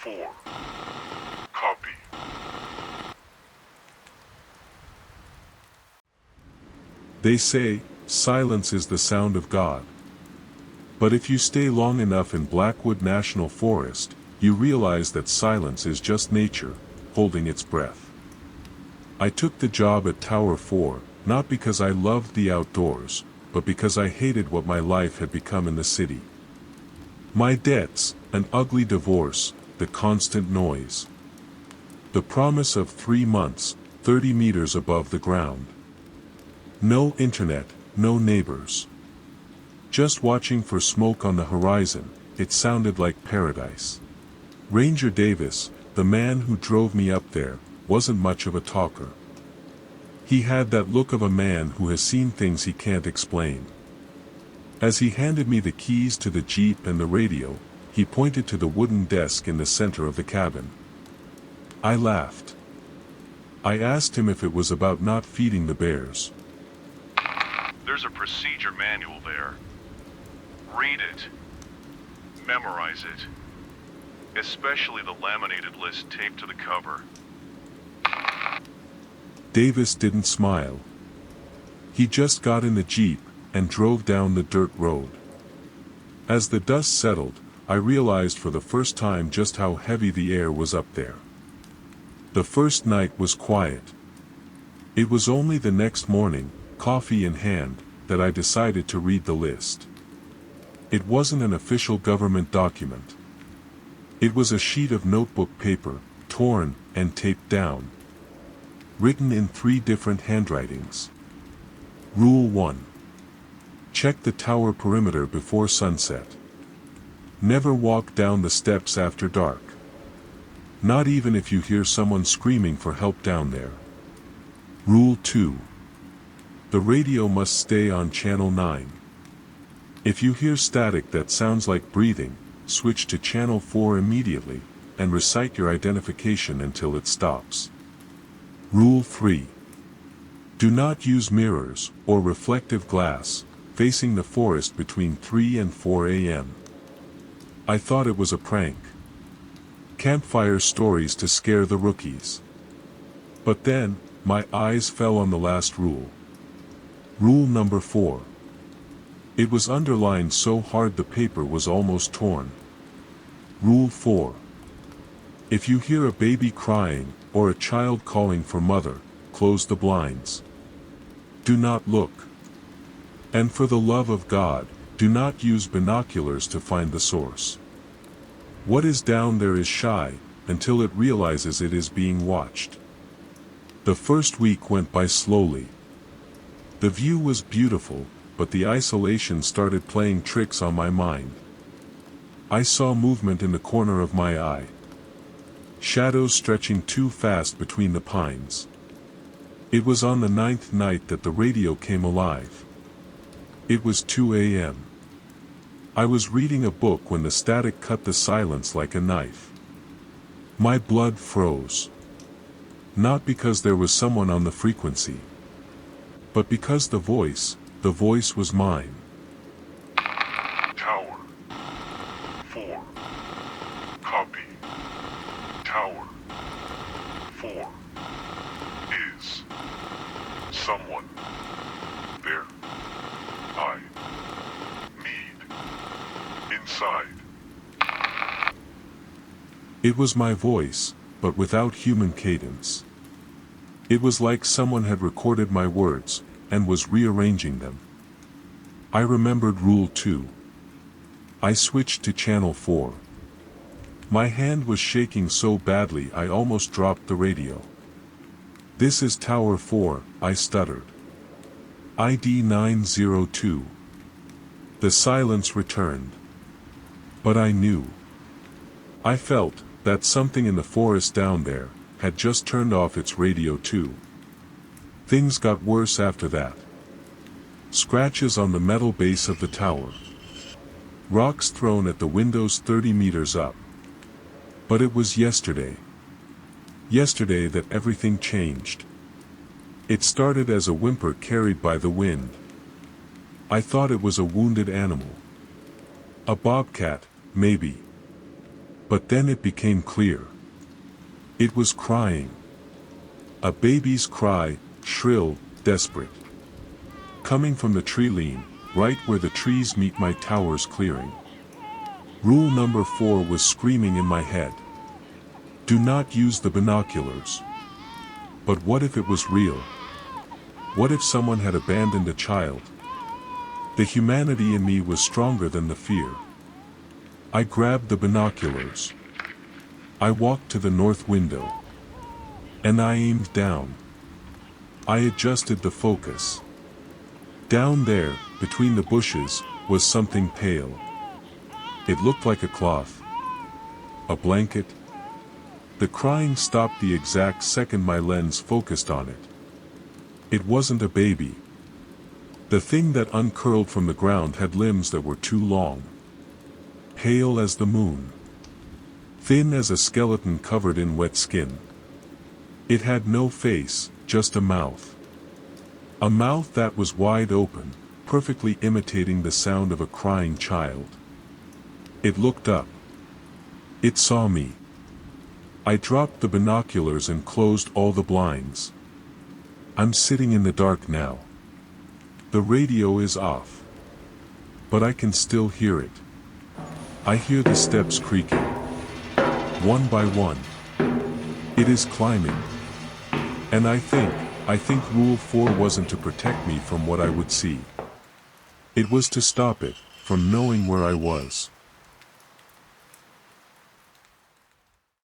4. Copy. They say, silence is the sound of God. But if you stay long enough in Blackwood National Forest, you realize that silence is just nature, holding its breath. I took the job at Tower 4, not because I loved the outdoors, but because I hated what my life had become in the city. My debts, an ugly divorce, the constant noise. The promise of 3 months, 30 meters above the ground. No internet, no neighbors. Just watching for smoke on the horizon, it sounded like paradise. Ranger Davis, the man who drove me up there, wasn't much of a talker. He had that look of a man who has seen things he can't explain. As he handed me the keys to the Jeep and the radio, he pointed to the wooden desk in the center of the cabin. I laughed. I asked him if it was about not feeding the bears. There's a procedure manual there. Read it. Memorize it. Especially the laminated list taped to the cover. Davis didn't smile. He just got in the Jeep and drove down the dirt road. As the dust settled, I realized for the first time just how heavy the air was up there. The first night was quiet. It was only the next morning, coffee in hand, that I decided to read the list. It wasn't an official government document. It was a sheet of notebook paper, torn and taped down. Written in 3 different handwritings. Rule 1. Check the tower perimeter before sunset. Never walk down the steps after dark. Not even if you hear someone screaming for help down there. Rule 2. The radio must stay on channel 9. If you hear static that sounds like breathing, switch to channel 4 immediately, and recite your identification until it stops. Rule 3. Do not use mirrors, or reflective glass, facing the forest between 3 and 4 a.m. I thought it was a prank. Campfire stories to scare the rookies. But then, my eyes fell on the last rule. Rule number 4. It was underlined so hard the paper was almost torn. Rule 4. If you hear a baby crying, or a child calling for mother, close the blinds. Do not look. And for the love of God, do not use binoculars to find the source. What is down there is shy, until it realizes it is being watched. The first week went by slowly. The view was beautiful, but the isolation started playing tricks on my mind. I saw movement in the corner of my eye. Shadows stretching too fast between the pines. It was on the 9th night that the radio came alive. It was 2 a.m. I was reading a book when the static cut the silence like a knife. My blood froze. Not because there was someone on the frequency, but because the voice was mine. Tower 4. Copy. Tower 4. Is someone there? I need inside. It was my voice, but without human cadence. It was like someone had recorded my words, and was rearranging them. I remembered Rule 2. I switched to Channel 4. My hand was shaking so badly I almost dropped the radio. This is Tower 4, I stuttered. ID 902. The silence returned. But I knew. I felt that something in the forest down there had just turned off its radio too. Things got worse after that. Scratches on the metal base of the tower. Rocks thrown at the windows 30 meters up. But it was yesterday. Yesterday that everything changed. It started as a whimper carried by the wind. I thought it was a wounded animal. A bobcat, maybe. But then it became clear. It was crying. A baby's cry, shrill, desperate. Coming from the tree line, right where the trees meet my tower's clearing. Rule number 4 was screaming in my head. Do not use the binoculars. But what if it was real? What if someone had abandoned a child? The humanity in me was stronger than the fear. I grabbed the binoculars. I walked to the north window. And I aimed down. I adjusted the focus. Down there, between the bushes, was something pale. It looked like a cloth. A blanket. The crying stopped the exact second my lens focused on it. It wasn't a baby. The thing that uncurled from the ground had limbs that were too long. Pale as the moon. Thin as a skeleton covered in wet skin. It had no face, just a mouth. A mouth that was wide open, perfectly imitating the sound of a crying child. It looked up. It saw me. I dropped the binoculars and closed all the blinds. I'm sitting in the dark now. The radio is off. But I can still hear it. I hear the steps creaking. One by one. It is climbing. And I think Rule 4 wasn't to protect me from what I would see. It was to stop it, from knowing where I was.